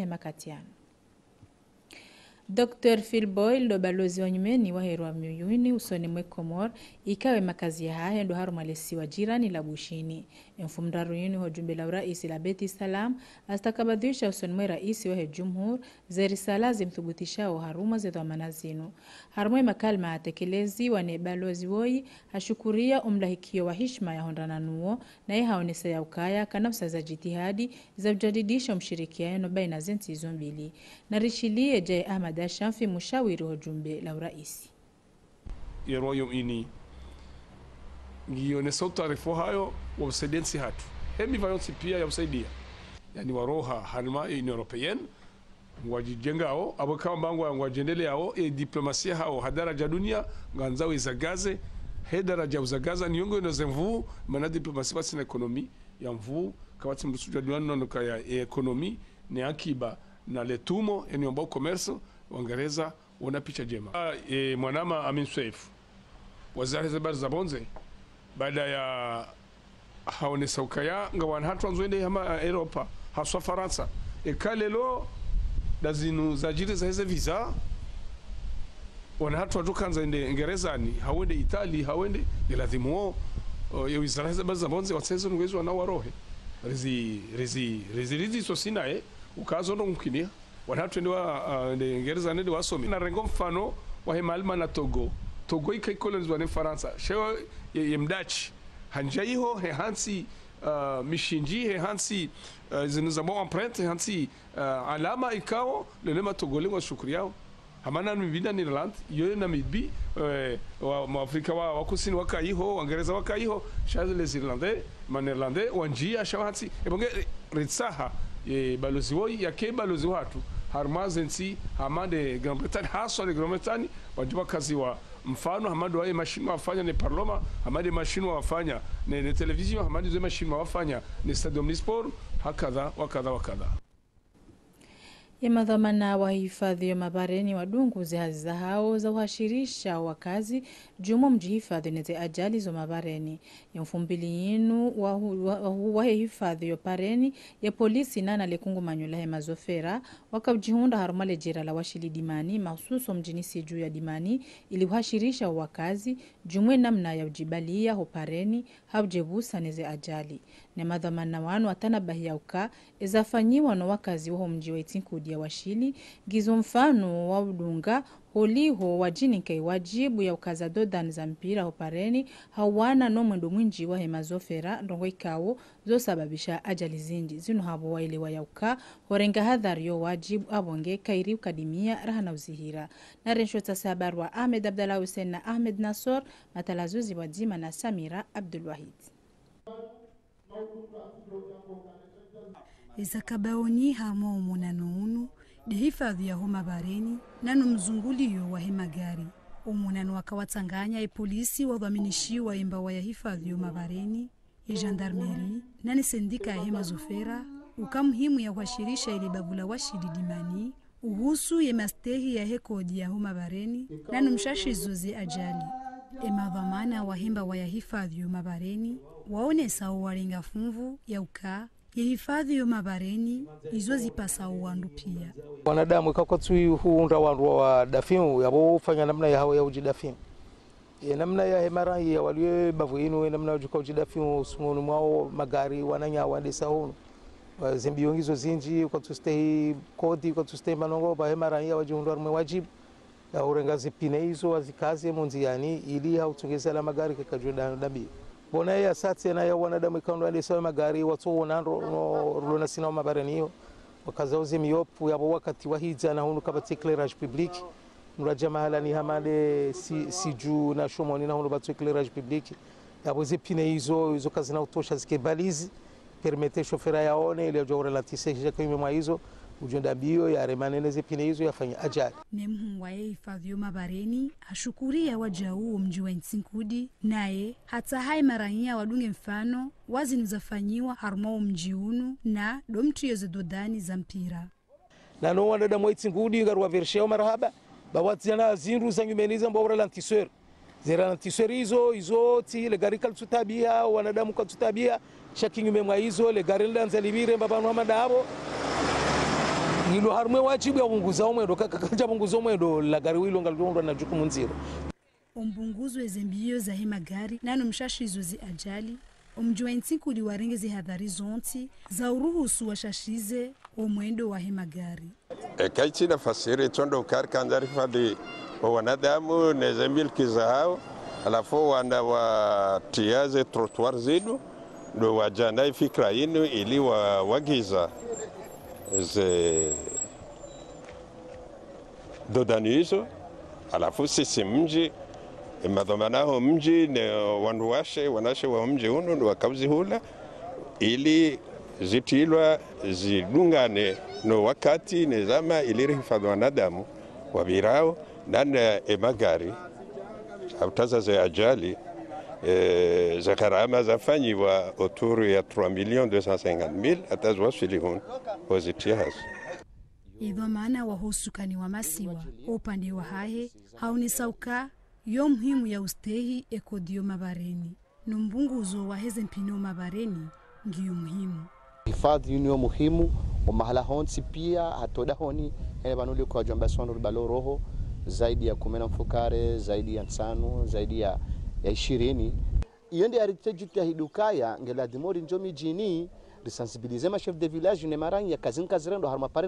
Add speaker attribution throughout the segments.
Speaker 1: makatiano. Dr. Phil Boyle ndo balozi wa nyumeni wa herwa miyuni usoni mwe Komor ikawe makazi ya haya ndo haru malesi wa jirani la bushini. Mfumdaru yuni hojumbe la uraisi la Beti Salam astakabadhisha usoni mwe raisi wa hejumhur zeri sala zimthubutisha wa haruma zetu manazinu. Harumwe makalma atekelezi wa ne balozi woi hashukuria umlahikio wa hishma ya hondananuo na ye haonesa ya ukaya kanafsa za jitihadi za ujadidisha mshirikiano baina zinti zombili. Na rishilie Jay Ahmad Ashafi mushawiri hojumbe la uraisi.
Speaker 2: Yeroyo ini ngionesa taarifa hayo wabsaidensi hatu. Hemi vayonsi pia ya usaidia. Yani waroha halma Union Europeenne ngwajijengao abakawa mbangwa ngwajendele yao diplomasia hao hadaraja dunia nganzawe zagaze hedaraja uzagaza niyongo inozemvu mana diplomasia basi na ekonomi ya mvu kawati mrusuja dunia nonoka ya ekonomi ni akiba na letumo eni ambao komerso Wangereza wana picha jema. Mwanama Amin Sweif wazari zabar zabonze baada ya haone saukaya ngawan hatu anzoende hama Europa haswa Faransa ekalelo dazinu zajiri za heze visa wana hatu wajukanza ende Ngerezani hawende Itali hawende iladhimuo ya wizara zabar zabonze watsezo nwezo wanawarohe rizi sosina ukazo ndo mkinia wanatu ndiwa Ngereza ndi wasomi na rengo mfano wa hemalma na Togo ikakolonizwa ne Faransa shewa ye mdachi hanjaiho he hansi mishinji he hansi zinuzamo empreinte hansi alama ikao lelema togolengwa shukuri yao hamana mbida ni Irland yoyo na midbi wa Afrika wa kusini wakaiho Wangereza wakaiho shazi les Irlandais manerlandais wanjia shawansi ebonge ritsaha balozi woi yake balozi watu harmazensi hamade Grand Bretagne haswa de Grand Bretagne wajua kazi wa mfano hamadu wae mashinu wafanya ne parloma hamade mashinu wafanya ne television hamade zwe mashinu wafanya ne stadium ni sport hakadha wakadha.
Speaker 1: Yamadhamana wa hifadhi ya mabareni wadungu zihaziza hao za uhashirisha wakazi jumo mjihifadhi neze ajali zo mabareni. Ya mfumbili yinu wa hifadhi ya pareni ya polisi nana lekungu manyula hema zofera wakabjihunda harumale jira la washili dimani mahususo mjini siju ya dimani ili uhashirisha wakazi jumwe namna ya ujibalia hopareni haujebusa neze ajali. Na madhamana wanu watanabahi ya uka ezafanyiwa na wakazi waho mji wa itinkudi ya washili gizo mfano wa udunga holiho wajini kai wajibu ya ukaza dodan za mpira hopareni hawana no mwendo mwinji wa hemazofera ndongo ikawo zo sababisha ajali zindi zinu habo waelewa ya uka horenga hadhari yo wajibu abonge kairi ukadimia rahana uzihira. Na renshota sabar wa Ahmed Abdallah Hussein na Ahmed Nasor matalazuzi wadzima na Samira Abdul Wahid.
Speaker 3: Izakabaoni hamo umunanu de hifadhi ya homa bareni nanu mzungulio wa hemagari umunanu wakawatanganya polisi wadhaminishiwa imbawa ya hifadhi ya mabareni ya gendarmerie nani sendika ya hema zofera ukamuhimu ya kuashirisha ile babula washidi dimani uhusu ya mastehi ya hekodi ya homa bareni nanu mshashizuzi ajali emadhamana wa hemba wa ya hifadhi ya mabareni waone sawa waringa funvu ya uka ya hifadhi ya mabareni izo zipasa uwandu pia.
Speaker 4: Wanadamu ikakotui huunda wandu wa dafimu yabo fanya namna ya hawa ya ujidafimu. Namna ya hemara ya waliwe bavu inu namna ya ujidafimu sumunu mwao magari wananya wandesa hunu. Zembiongizo zinji kwa tustehi kodi kwa tustehi manongo ba hemara ya wajiundu wa wajibu. Ya urenga zipine hizo wazikazi munziani ili hautungeza la magari kakajuda dabi. Bona ya sati na ya wanadamu ikaondoa ndesa magari watu wanando rulona sina mabarani hiyo wakazauze miopu ya wakati wa hija na hunu kabati éclairage public muraja mahala ni hamade siju na shomoni na hunu batu éclairage public ya boze pine hizo kazi na utosha zikebalizi permete shofera yaone ile jora latise kwa mwa hizo ujunda bio ya remaneneze pine hizo yafanya ajali.
Speaker 3: Nemhu wa hifadhi ya mabareni hashukuria wajau mji wa Ntsinkudi naye hata hai marania wadunge mfano wazi nizafanyiwa harmao mji unu na domtu yoze dodani za mpira.
Speaker 4: Na no wanda da Ntsinkudi garwa versheo marhaba bawatiana zinru zangumeniza mbora lantiseur zera lantiseur hizo ti le gari kaltutabia wanadamu kaltutabia shakingume mwa hizo le gari lanza libire babanu amadabo hilo harumwe wajibu ya punguza omwendo kakaja punguza omwendo la gari wilo ngaliondo na jukumu nziro
Speaker 3: ombunguzwe zembio za hemagari nano mshashizo zi ajali omjua intinkuli warengeze hadhari zonti za uruhusu washashize omwendo wa hemagari
Speaker 5: kaiti na fasiri tondo karikandari fadi wanadamu neze milki zao alafu wana watiaze trottoir zedu ndo wajandai fikra inu ili wagiza ze dodanizo alafu sisi mji madhomanaho mji ne wanduwashe wanashe wa mji unu ndo wakauzi hula ili zitilwa zidungane no wakati nezama ili rihifadhi wanadamu wabirao nana magari autaza za ajali za gharama zafanyiwa autour ya 3,250,000 atazwa silihun pozitias
Speaker 3: idho maana wahusukani wa masiwa upande wa hahe haunisauka yo muhimu ya ustehi ekodio mabareni numbunguzo wa heze mpino mabareni ngiyo muhimu
Speaker 6: hifadhi ni muhimu wa mahala honsi pia hatoda honi hele banuli kwa jamba sono balo roho zaidi ya 10 mfukare zaidi ya 5 zaidi ya 20 yende aritejuta hidukaya ngela dimori njomi jini risensibiliser ma chef de village ne marang ya kazinka zirendo harma pare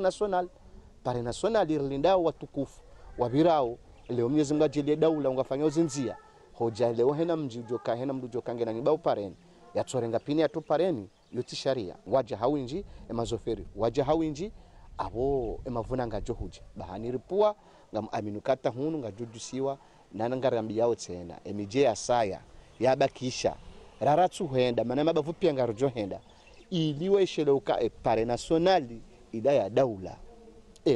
Speaker 6: national irlinda watukufu wabirao leo Mwenyezi Mungu ajilie daula ungafanya uzinzia hoja leo hena mji joka hena mdu joka ngena nibao pareni ya tsorenga pini ya tupareni yoti sharia waja hawinji emazoferi waja hawinji abo emavuna ngajo huja bahani ripua ngam aminukata hunu ngajudusiwa nana ngarambi yao tena emije asaya yabakisha raratsu henda mana mabavu pia ngarojo henda iliwe isheleuka pare nationali ida ya daula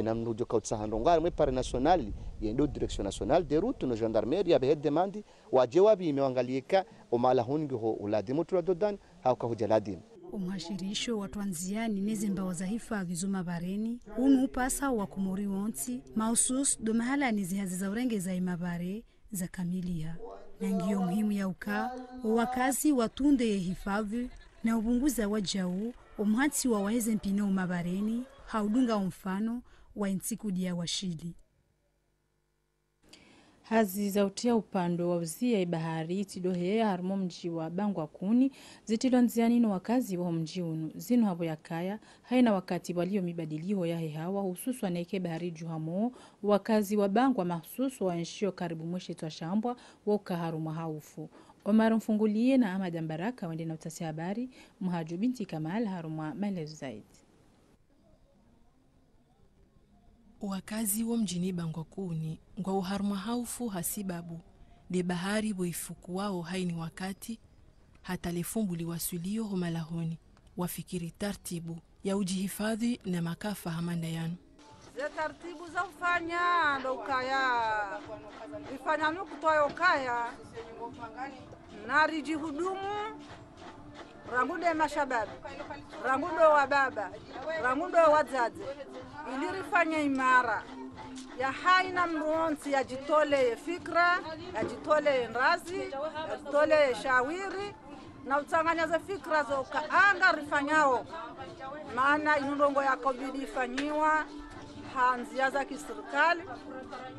Speaker 6: na mnujo kautsahando ngari mwe pare nationali yendo direction nationale de route no gendarmerie abe demandi waje wabi imeangalieka omala hungi ho uladimu tuladodan hauka hujaladin
Speaker 3: umhashirisho watwanziani nezemba za hifadhi zo mabareni unu upasa wa kumuri wonti mausus do mahala nizihazi za urenge za imabare za kamilia na ngiyo muhimu ya uka wakazi watunde ye hifadhi na ubunguza wajau umhati wa waheze mpino mabareni haudunga mfano wa intiku dia washili
Speaker 1: hazi za utia upando wa uzia ibahari tidohe harmo mji wa Bangwa Kuni zitilo nziani no wakazi wa mji unu zino habo ya kaya haina wakati walio mibadilio ya hewa hususu aneke bahari juhamo wakazi wa Bangwa mahsusu wa nshio karibu mweshe twa shambwa wa ukaharuma haufu Omar Mfungulie na Ahmad Mbaraka wende na utasi habari Mhaju binti Kamal haruma maelezo zaidi.
Speaker 7: Wakazi wa mjini Bangwa Kuni ngwa uharuma haufu hasibabu de bahari boifuku wao haini wakati hata lefumbuli wasulio homalahoni wafikiri tartibu ya ujihifadhi na makafa hamanda yanu
Speaker 8: ze tartibu za ufanya ndo ukaya ifanya nukutoa ukaya nari jihudumu rangude mashababu rangudo wa baba rangudo wazazi ilirifanya imara ya haina mruonsi ya jitole fikra ya jitole ndazi ya jitole shawiri na utanganya za fikra za ukaanga rifanyao maana inundongo ya kobidi ifanyiwa hanzia za kiserikali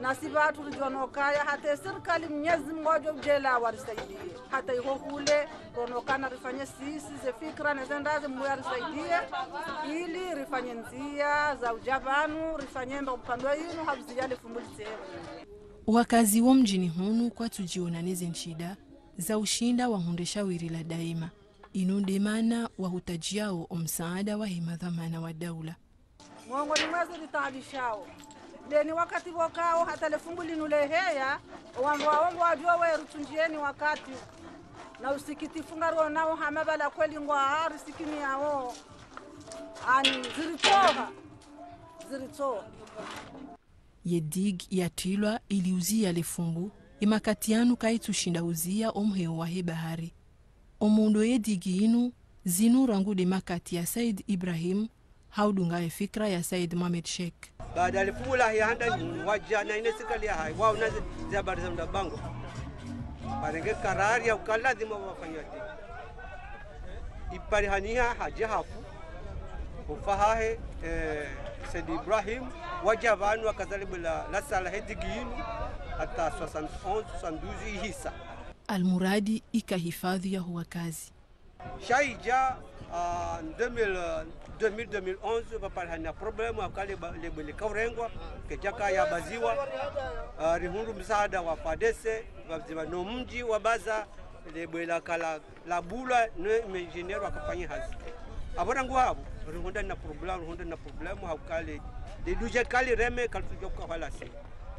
Speaker 8: na si watu rijonokaya hata serikali Mwenyezi Mungu ujela warisaidie hata iko kule ronokana rifanye sisi ze fikra na zendaze Mungu arisaidie ili rifanye nzia za ujabanu rifanye ndo upandwa yinu habziyale fumbulite
Speaker 7: wakazi wa mjini hunu kwa tujionaneze nshida za ushinda wa hundesha wiri la daima inunde mana wa hutajiao omsaada wa himadhamana wa daula
Speaker 8: Mungu ni mwezi litajishao deni wakati wakao hata lefunguli nuleheya wangu wajua weru tunjieni wakati na usikiti fungaro nao hamabala kweli ngwa risikini yao ani ziritoha
Speaker 7: yedig yatilwa iliuzia lefumbu imakatianu kaitushinda uzia omheo wa hebahari omundo yedigi inu zinu rangu de makati ya Said Ibrahim haudunga fikra ya Said Mohamed Sheikh
Speaker 9: baada alifungula ya handa waja na ine serikali ya hai wao nazi za habari za Bango barenge karari ya ukalazimu wafanyate iparihania haja hafu ufahahe Said Ibrahim wajavanu akazalibu la Salahe diginu hata 71 72 hisa
Speaker 7: almuradi ikahifadhi ya huwa kazi
Speaker 9: shaija 2011 baparhana problemu akale lebele kaurengwa kejaka ya baziwa rihundu msaada wa fadese baziwa no mji wa baza lebele kala labula no engineer akafanya hazi abona ngwabo rihunda na problemu hakale de duje kali reme kaltujo kwa halasi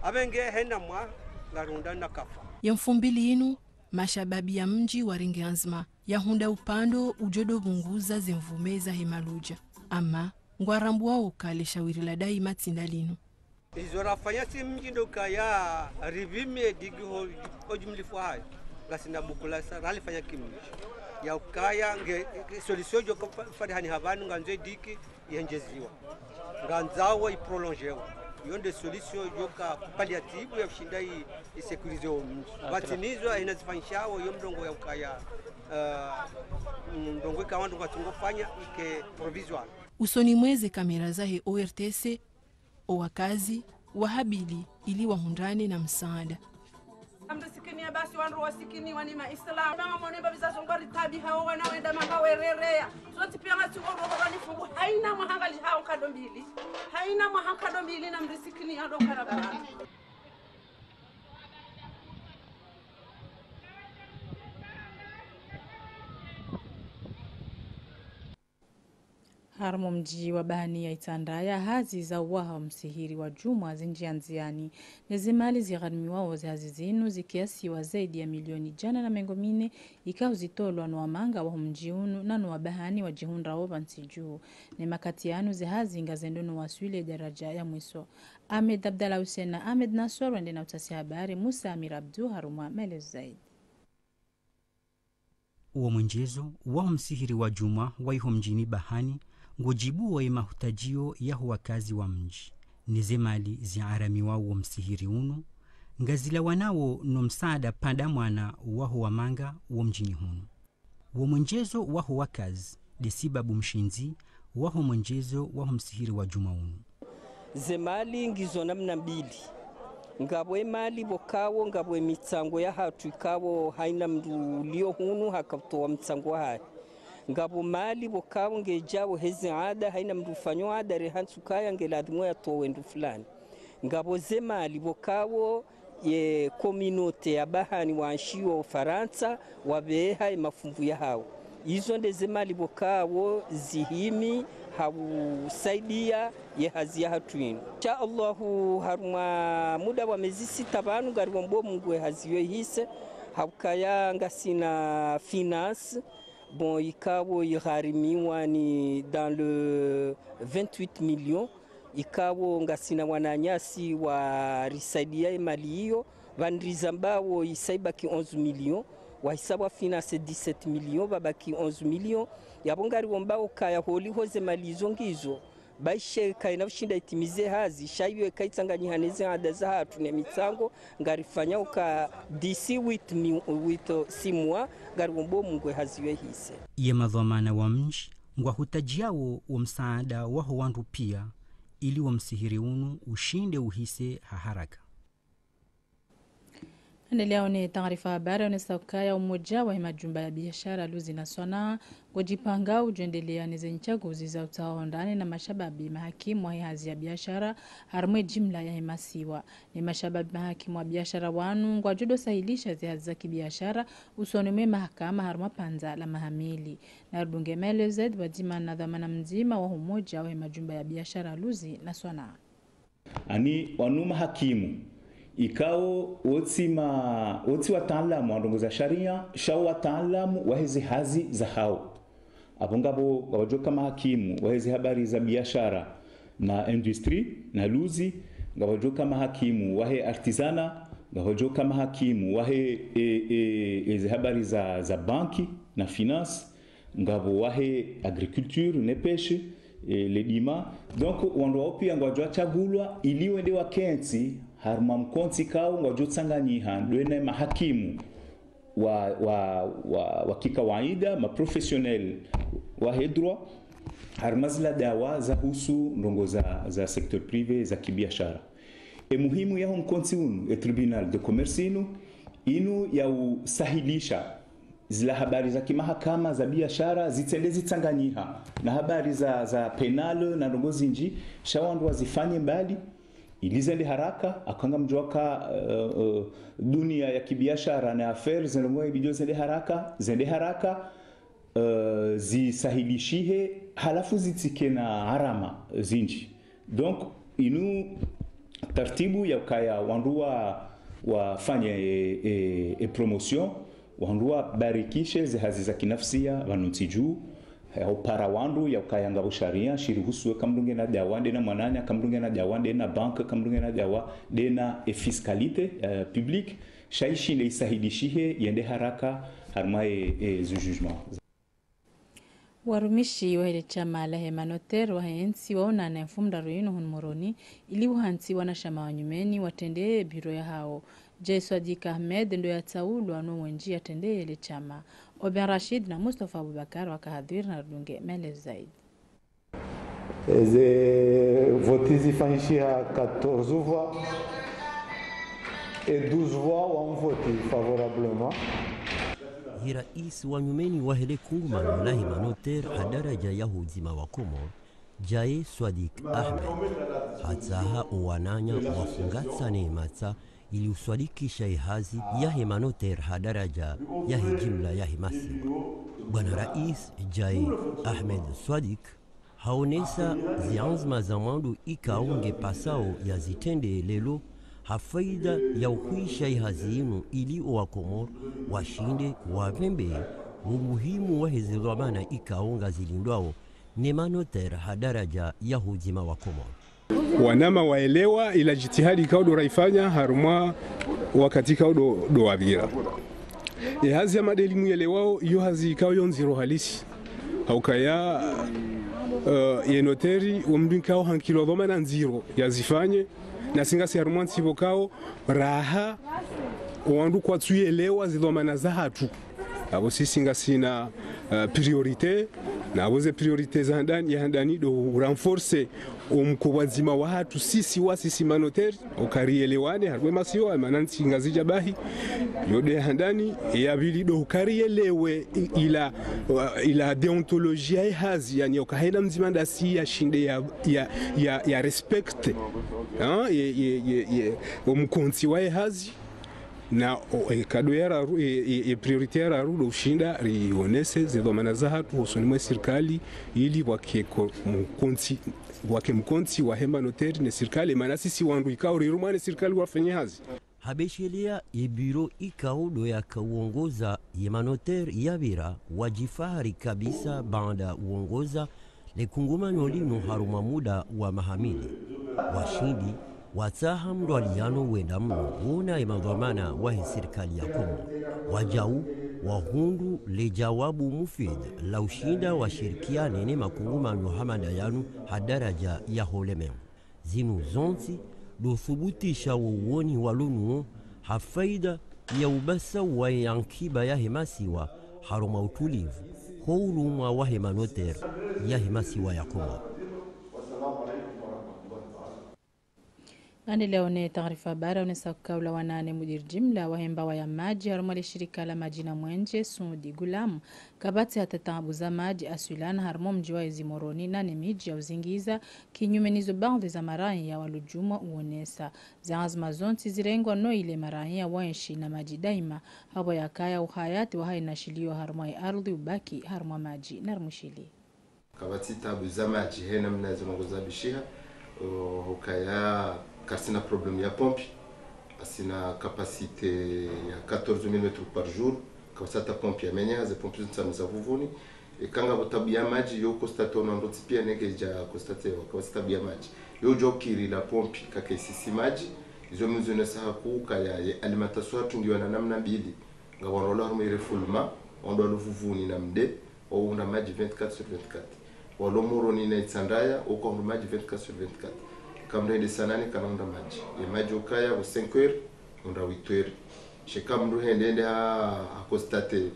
Speaker 9: abenge hena mwa ngarunda na kafa
Speaker 7: ya 2000 mashababi ya mji wa Ringeanzma yahunda upando ujodo bunguza zemvumeza hemaluja ama ngwarambu wao kale shawiri la dai matsindalino
Speaker 9: izora fanya si mji ndoka ya rivime digiho ojumlifu hayo ngasina bukula sa ralifanya kimji ya ukaya nge solution jo fadi hani havanu nganze diki yenjeziwa nganzawo iprolongewa yonde solution joka palliative ya kushinda isekurize mji batinizwa inazifanyishawo yomdongo ya ukaya ndongo kawandu batungofanya ike provisoire
Speaker 7: usoni mweze kamera zahe ORTC owakazi wahabili ili wahundane na msaada
Speaker 8: amrisikini basi wandu wasikini wani maislam kama mone babiza zongori tabi hao wanaenda makawererea zote pia ngatuko rohani fungu haina mwahangali hao kado mbili na mrisikini ado karabara
Speaker 1: harmo mji wa Bani ya Itandaya hazi za uwaha msihiri wa Juma zinjianziani nezimali zigharimiwao hazi zinu zikiasiwa zaidi ya milioni jana na mengo mine ikao zitolwa na wamanga wa mjiunu na wa bahani wa jihunda wa nsijuu ne makatianu zihazi ngazendono waswile daraja ya mwiso Ahmed Abdalla Hussein na Ahmed Nasor wende na utasi habari Musa Amir Abdu haruma melezo zaidi
Speaker 10: uwa mwenjezo wa msihiri wa Juma waiho mjini Bahani ngojibu wa mahutajio ya wakazi wa mji nizemali ziarami wao msihiri unu ngazila wanao no msaada panda mwana wa manga wa mjini hunu wa mwenjezo wa wakazi desibabu mshinzi wa mwenjezo wa msihiri wa Juma unu
Speaker 11: zemali ngizo namna mbili ngabwe mali bokawo ngabwe mitsango ya hatu ikawo haina mdu lio hunu hakatoa mtsango hai ngabo mali bokawo ngejawo hezi ada haina mdu fanyo ada rehansu kaya ngeladhimo ya towendu fulani ngabo zemali bokawo ye kominote ya Bahani wanshiwa Ufaransa wabeha mafumbu ya hao izo ndezemali bokawo zihimi hausaidia ye hazia hatuinu cha Allahu haruma muda wa miezi 6 banu gariwo mbo Mungu haziyo hise haukaya ngasina finance bon ikawo yigharimiwa ni dans le 28 millions ikawo ngasina wananyasi wa risaidia mali hiyo vanrizambao isaibaki 11 millions wahisabu finance 17 millions babaki 11 millions yabongari wombao kaya holi hoze malizo ngizo baishe kaina ushinda itimize hazi shaiwe kaitsanganya haneze adaza hatu ne mitsango ngarifanya uka DC with simwa ngari wombo mungwe haziwe hise
Speaker 10: ye madhamana wa mji ngwahutajiao wa msaada waho wandu pia ili wa msihiri unu ushinde uhise haraka
Speaker 1: Endelea ni taarifa habari unesakaya umoja wa majumba ya biashara Luzi na Swana kujipanga ujendelea ni zenchaguzi za utawa ndani na mashababi mahakimu wa hazi ya biashara harmwe jimla ya hemasiwa ni mashababi mahakimu wa biashara wanu ngwa judo sahilisha zihazi za kibiashara usonime mahakama harmwa panza la mahamili na rubunge melezed wajima na dhamana mzima wa umoja wa majumba ya biashara Luzi na Swana
Speaker 12: ani wanu mahakimu ikao oti wataalamu wa sharia shao wataalamu wa hizi hazi za hao abongabo wajoka mahakimu wa hizi habari za biashara na industry na Luzi ngawajoka mahakimu wa he artisana ngawajoka mahakimu wa he hizi habari za banki na finance ngabo wa he agriculture ne pêche le dima donc wando pia ngwajwa chagulwa ili wende wa kenzi harma mkonti kao ngwajotsanganyika ndwene mahakimu wa kikawaida ma professionnel wa hedro harmazila dawa za husu ndongo za sektor prive za kibiashara muhimu ya mkonti unu tribunal de commerce inu ya usahilisha zila habari za kimahakama za biashara zitende zitsanganyiha na habari za penal na ndongo zinji shawandu wazifanye mbali ilizende haraka akanga mjwaka dunia ya kibiashara na affairs ndongo ibidio zende haraka zisahilishihe halafu zitike na harama zinji donc inu tartibu ya kaya wandua wafanye promotion wandua barikishe zihazi za kinafsia vanuntiju para wandu ya kaya ngabo sharia shirihusu kamdunge na dawande na mwananya kamdunge na dawande na bank kamdunge na dawa dena fiscalité publique shaishi le isahilishihe yende haraka harmae zu jugement.
Speaker 1: Warumishi wa ile chama la Hemanoter wahensi waona na mfumda ruino honmoroni ili uhansi wanashama wanyumeni watendee biro ya hao. Jay Swadik Ahmed ndo ya taulu wano mwenji atendee ile chama. Oben Rashid na Mustafa Abubakar wakahadhiri na runge mele zaidi.
Speaker 13: Vote zifanyishia 14 voix et 12 voix ont voté favorablement.
Speaker 14: Rais wa nyumeni wahele kungumano la Hemanoter hadaraja ya huzima wa Komor Jay Swadik Ahmed hatsaha uwananya wafungatsa neematsa ili uswadikisha ihazi ya Hemanoter hadaraja ya hijimla ya himasi. Bwana Rais Jay Ahmed Swadik haonesa zianzma za mwandu ikaonge pasao ya zitende lelo hafaida ya ukuisha ihazi inu ili Wakomor washinde wapembe umuhimu wa hezilwamana ikaonga zilindwao Hemanoter hadaraja ya huzima wa Komor.
Speaker 2: Wanama waelewa ila jitihadi kaudo raifanya harumwa wakati kaudo wavira. Hazi ya madelimu yelewao iyo hazi ikao yonziro halisi. Haukaya yenoteri umbinkao hankilo dhoma na nziro ya zifanye na singa si harumwa nsivo kao raha wandu kwa tuyelewa zidhoma na zahatu. Abo sisi nga sina priorite na aboze priorite za ndani ya ndani do renforcer umkubazima wa hatu sisi Hemanoter ukarielewane harwe masiwa manansi ngazija bahi yode handani ya bili do ukarielewe ila deontologia ya hazi yani ukahenda mzima ndasi ya shinde ya respect umkonsi wa hazi na kado ya prioritaire arudo ushinda rionese zidhomana za hatu husoni mwa serikali ili wake mkonti wa Hemanoter ne serikali maana sisi wandu ikao rirumane serikali wafanye hazi
Speaker 14: habeshelea ibiro ikaudo ya kauongoza Hemanoter yabira wajifahari kabisa banda uongoza lekungumano lino haruma muda wa mahamili washindi watsaha mdwaliano wenda mno una imadhamana wa serikali ya Komor wajau wahundu le jawabu mufid la ushinda washirikiane ne makungumano hamadayanu hadaraja ya holemen zinu zonti do thubutisha uoni walunu hafaida ya ubasa wa yankiba ya hemasiwa haruma utulivu houlumwa wa Hemanoter ya hemasiwa ya Komor.
Speaker 1: Nani leo ne taarifa bara unesa kaula wanane mudir jimla wa hembawa ya maji harumali shirika la maji na mwenje Sudi Gulam kabati hatatabu za maji asulana harumo mjiwa ezimoroni nane miji ya uzingiza kinyume nizo bande za marahi ya walujuma uonesa zaazma zonti zirengwa no ile marahi ya wenshi na maji daima hawa ya kaya uhayati wa haina shilio harumo ya ardhi ubaki harumo maji na rumushili
Speaker 15: kabati tabu za maji hena mnazo ngoza bishiha hukaya karsina problem ya pompe asina capacité ya 14000 mètres par jour kabasata pompe ya menya za pompe za vuvuni kanga botabia maji yo constato na ndoti pia negeja constate kabasata bia maji yo jokiri la pompe kaka sisi maji izo mzone saha kuka ya alimentation tungiwa na namna mbili ngawarola rume refoulement ondo luvuvuni na mde au una maji 24/24 walo moroni na itsandaya uko maji 24/24 kamre de sanani kanonda maji e maji ukaya wa 5 heures onda 8 heures shekamru hende ha constate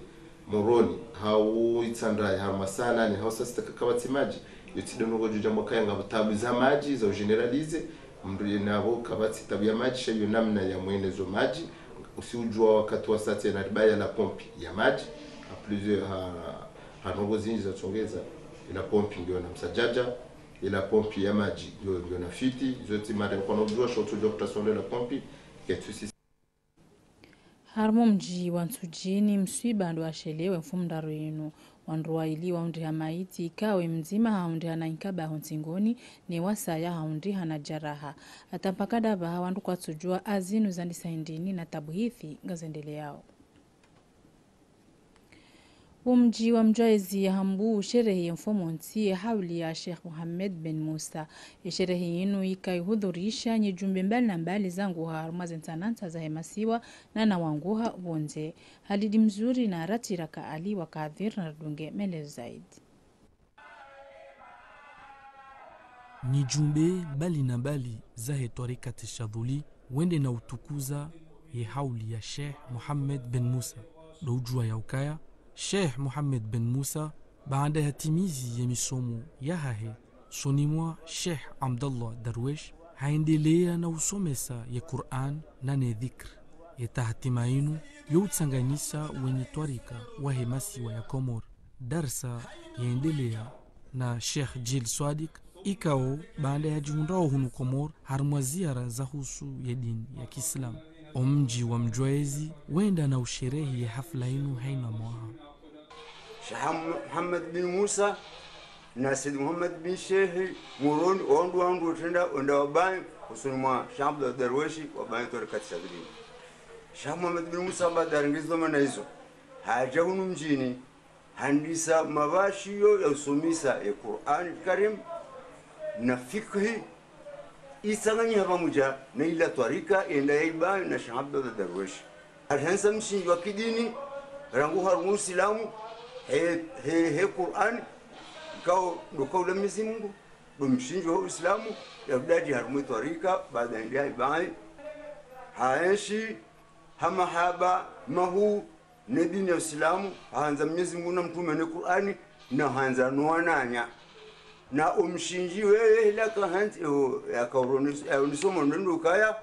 Speaker 15: moroni hau itsandaya ha masana ni hausa sita kabati maji yotide no gojuja mwakaya ngabo tabu za maji za generalize mri nabo kabati tabu ya maji shayo namna ya mwenezo maji usiujua wakati wa sasa na ribaya la pompi ya maji a plusieurs hanongo zinji za tsongeza ila pompi ndio na msajaja ila pompi ya maji ndio na fiti zote mara kwa nojua shoto de operation la pompi ketusi
Speaker 1: harmo mji wansujini mswiba ndo ashelewe mfumdaro yenu wanruwa ili waundi hamaiti ikawe mzima haundi hana inkaba hontingoni ni wasaya haundi hana jaraha atampakada baha wandu kwa tujua azinu zandisa hindini na tabu hithi ngazendele yao. Umji wa mjaizi ya hambu sherehe mfomonti hawli ya Sheikh Mohammed bin Musa. Sherehe inu ikaihudhurisha nyejumbe mbali na mbali zangu haruma zentananta za hemasiwa na wanguha wonze. Halidi mzuri na rati raka ali wakadhir na dunge mele zaidi.
Speaker 16: Nyejumbe mbali na mbali za hetorika tishadhuli wende na utukuza ya hawli ya Sheikh Mohammed bin Musa. Dojua ya ukaya Sheikh Mohammed bin Musa baada ya timizi ya misomo ya hahe sonimwa Sheikh Abdullah Darwish haendelea na usomesa ya Qur'an na ne dhikr ya tahtimainu youtsanganisa wenye twarika wa hemasi wa ya Komor. Darsa yaendelea na Sheikh Jil Swadik ikao baada ya jiundao hunu Komor harumwa ziara za husu ya dini ya Kiislamu. Omji wa mjwezi wenda na usherehi ya hafla inu haina mwaha.
Speaker 17: Sheikh Mohammed bin Musa na Said Muhammad bin Sheikh Muroni wandu tenda onda wabai usunuma Sheikh Abdullah Darwishi wabai torikati sadrini. Sheikh Mohammed bin Musa baada ngizo maana hizo haja hunu mjini handisa mabashio ya usomisa ya Qur'an Karim na fikhi isanganya pamoja na ila twarika enda yaiba na Sheikh Abdullah Darwishi. Alhansa mshingi wa kidini rangu harumu Islamu he Qur'an kao dokaula Mwenyezi Mungu mshingi wa Uislamu ya dadi harumu twarika baada ya yaiba haishi hamahaba mahu na dini ya Uislamu hanza Mwenyezi Mungu na mtume na Qur'ani na hanza nuananya na umshinji wewe laka hanti ya kauroni unisomo ndo kaya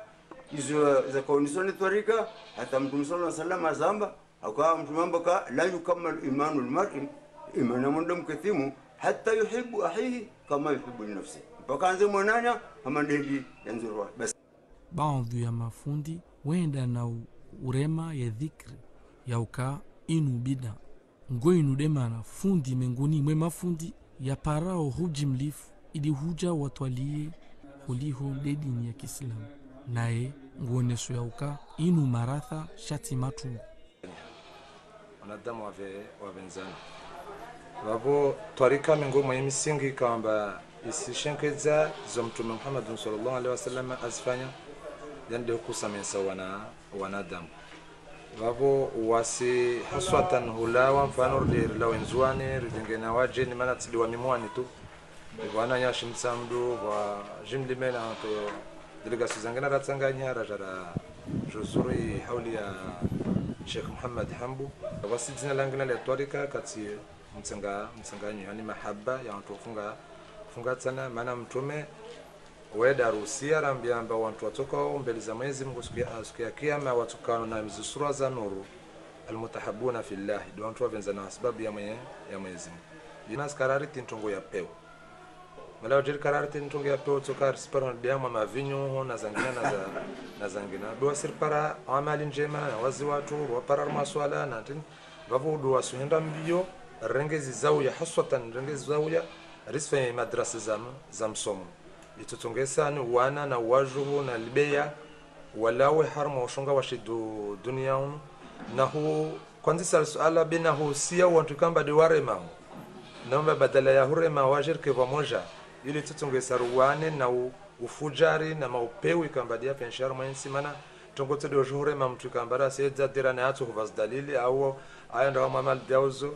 Speaker 17: izo za kaunisoni twarika hata mtume sallallahu alaihi wasallam azamba akawa mtume ka la yukammal imanul mar'i imana mundum kathimu hatta yuhibbu ahihi kama yuhibbu nafsi mpaka anze mwananya kama ndiji yanzurwa basi.
Speaker 16: Baadhi ya mafundi wenda na urema ya dhikri ya uka inu bida ngoinu demana fundi mengoni mwe mafundi ya parao huji mlifu ili huja watwalie kuliho dedini ya Kiislamu nae nguonesho ya uka inu maratha shati matungu
Speaker 18: wanadamu wavenzana wapo twarika mingo mwa misingi kwamba isishenkeza za Mtume Muhammad sallallahu alaihi wasallam azifanya yande kusamesa wanadamu wapo wasi haswatan hulawa mfano la wenzwane ridingena waje ni maana tiliwa mimwani tu wana yashi msamdu wa jimli mena to delegasi zangana ratsanganya rajara juzuri hawli ya Sheikh Muhammad Hambu wasidina langana la twarika kati mtsanganyi yani mahaba ya watu funga sana maana mtume weda rusia rambia amba watu watoka mbele za Mwenyezi Mungu siku ya kiyama watukana na mzusura za nuru almutahabuna fillah ndio watu wavenzana sababu ya Mwenyezi Mungu dinas karari tintongo ya peo mala wajiri karari tintongo ya peo tokar sipara ndiama mavinyo na zangina do sirpara amali njema wazi watu wapara maswala na tin babu wasuhenda mbio rengezi zawiya haswatan rengezi zawiya risfa madrasa za msomo itutongesa ni wana na wajuhu na libeya walawe harma ushonga washidu dunia na hu kwanza suala binahu sia watu kamba diwarema naomba badala ya hurema wajirke pamoja ili tutongesa ruwane na ufujari na maupewi kamba dia penshar mwensi mana tongote do hurema mtu kamba rasa dira na atu huvas dalili au ayanda wa mamal dauzo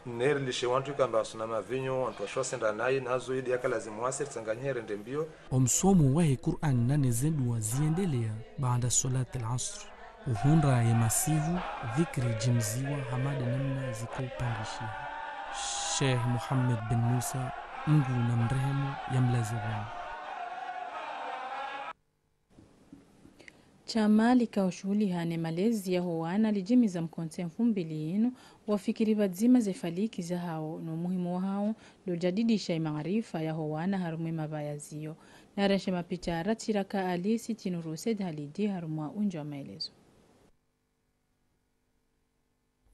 Speaker 18: nerlishe wantu kamba sunama vinyo wantu washosenda nayi nazo ili yakalazimu wasir tsanganyere ndembio
Speaker 16: omsomo wa Qur'an na nezendwa ziendelea baada salat al-asr uhunda ya masivu dhikri jimziwa hamada namna zikopandishia Sheikh Mohammed bin Musa Mungu na mrehemu ya mlaze wao.
Speaker 1: Chama likaoshughulihane malezi ya howana lijimiza mkonte 2000 wafikiri vazima zefaliki za hao na umuhimu wa hao lojadidisha maarifa ya howana harumwe mabaya zio na reshe mapicha ratiraka alisi tinurused halidi harumwa unja wa maelezo.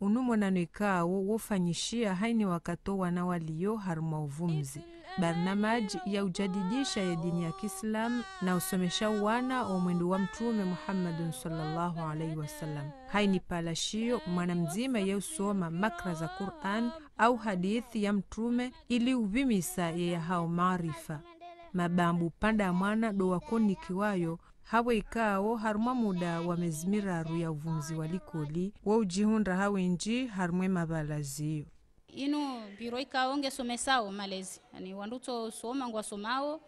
Speaker 19: Unumonano ikao wofanyishia haini wakatoa na walio haruma uvumzi. Barnamaji ya ujadidisha ya dini ya Kiislamu na usomesha wana wa mwendo wa Mtume Muhammadun sallallahu alaihi wasallam. Haini palashio mwana mzima ya usoma makra za Qur'an au hadithi ya Mtume ili uvimisa ya hao maarifa. Mabambu panda mwana do wakoni kiwayo hawe ikao haruma muda wa mezimiraru ya uvumzi walikoli wa ujihunda hawe nji harumwe mabalazio.
Speaker 20: Inu biro ikao nge somesao malezi. Yani wanduto soma ngwa somao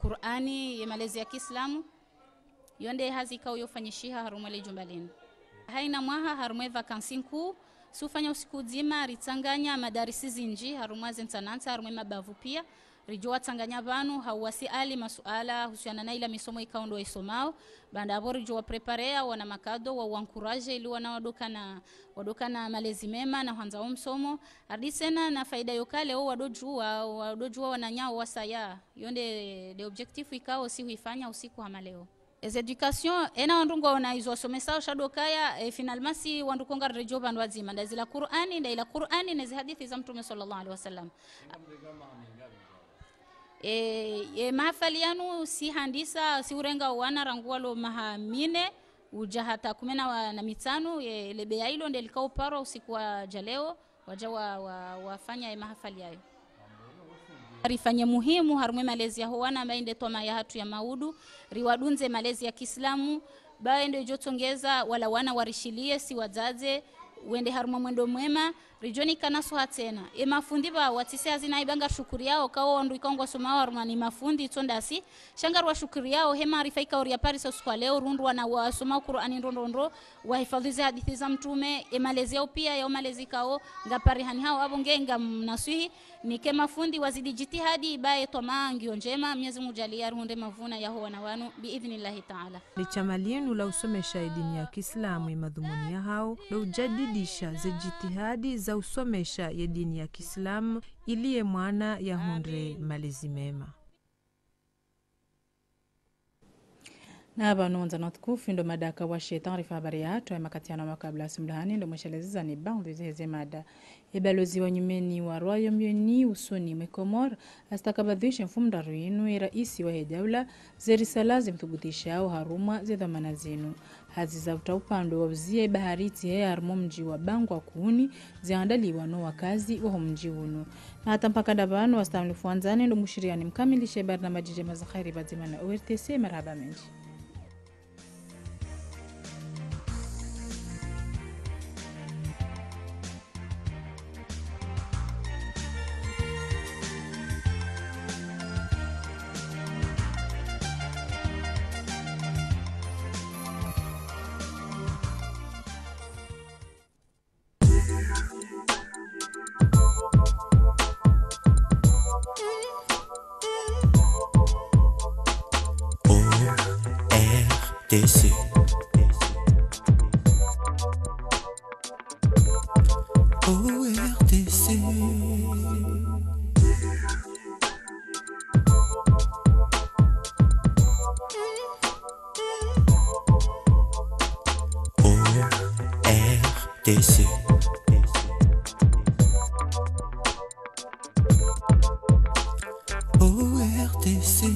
Speaker 20: Qur'ani ya malezi ya Kiislamu. Yonde hazi ikao yofanyishiha harumwe lejumbalini. Haina mwaha harumwe vakansi nkuu. Sufanya usiku zima ritanganya madarisi zinji harumwe zentananta harumwe mabavu pia. Rijua tanganya vanu hawasi ali masuala husiana na ila misomo ikao ndo isomao. Banda abo rijua preparea wana makado wa wankuraje ili wana wadoka na malezi mema na huanza msomo. Ardisena na faida yokale o wadojua wananyao wasaya. Yonde de objectif ikao si huifanya usiku hamaleo. Es education ena wandungo wana izo somesao shadokaya finalement si wandukonga rejo bandu wazima ndazila Qur'ani ndaila Qur'ani nezi hadithi za Mtume sallallahu alaihi wasallam. Mahafali yanu si handisa si urenga wana rangualo mahamine uja hata 15 lebe ya hilo ndelikao paro usiku wa jaleo waja wafanya mahafali yayo. Rifanye muhimu harumwe malezi ya howana ambaye ndetoma ya hatu ya maudu riwadunze malezi ya Kiislamu bae ndo jotongeza wala wana warishilie si wazaze wende haruma mwendo mwema rijoni kanaso hatena mafundi ba watise hazina ibanga shukuri yao kao ndu ikongwa somawa haruma ni mafundi tondasi shangarwa shukuri yao hema arifa ikauri Paris kwa leo rundu wana wasoma Qur'ani ndondondro wahifadhize hadithi za Mtume malezi yao pia yao malezi kao ngapari hani hao abo ngenga mnaswihi ni kema fundi wazidi jitihadi bae toma ngio njema Mwenyezi Mungu jalia runde mavuna ya wana wanu biidhnillah ta'ala.
Speaker 19: Lichamalinu la usomesha dini ya Kiislamu madhumuni ya hao na ujadidisha za jitihadi za usomesha ya dini ya Kiislamu iliye mwana ya hundre malezi mema.
Speaker 1: Na haba nonza natukufu ndo madaka wa shetani habari ya hatu ya makatiana makabla simlahani ndo mwesheleza ni bangu zeze mada. Ebalozi wa nyumeni wa Royaume Uni usoni mwekomor astakabadhisha mfumda ruinu ya raisi wa hedaula zerisalazi mthubutishao haruma zedhamana zenu. Hazi za utaupando wa uzie bahariti hea harmo mji wa bangu wa kuhuni ziandali wano wakazi wa mji unu. Na hata mpaka dabano wa stamilifu wanzane ndo mushiriani mkamilishe barna majije mazakhairi bazimana ORTC marhaba menji.
Speaker 21: ORTC ORTC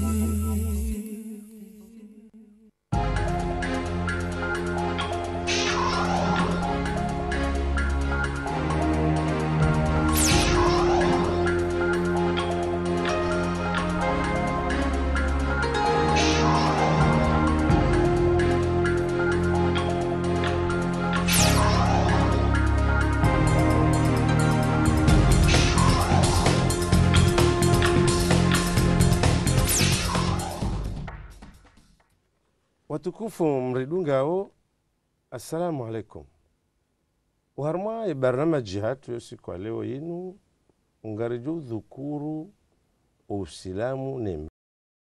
Speaker 22: Watukufu mridungao, assalamu alaikum. Uharma barnamaji hatu yosi kwa leo yinu ungarijo dhukuru usilamu ne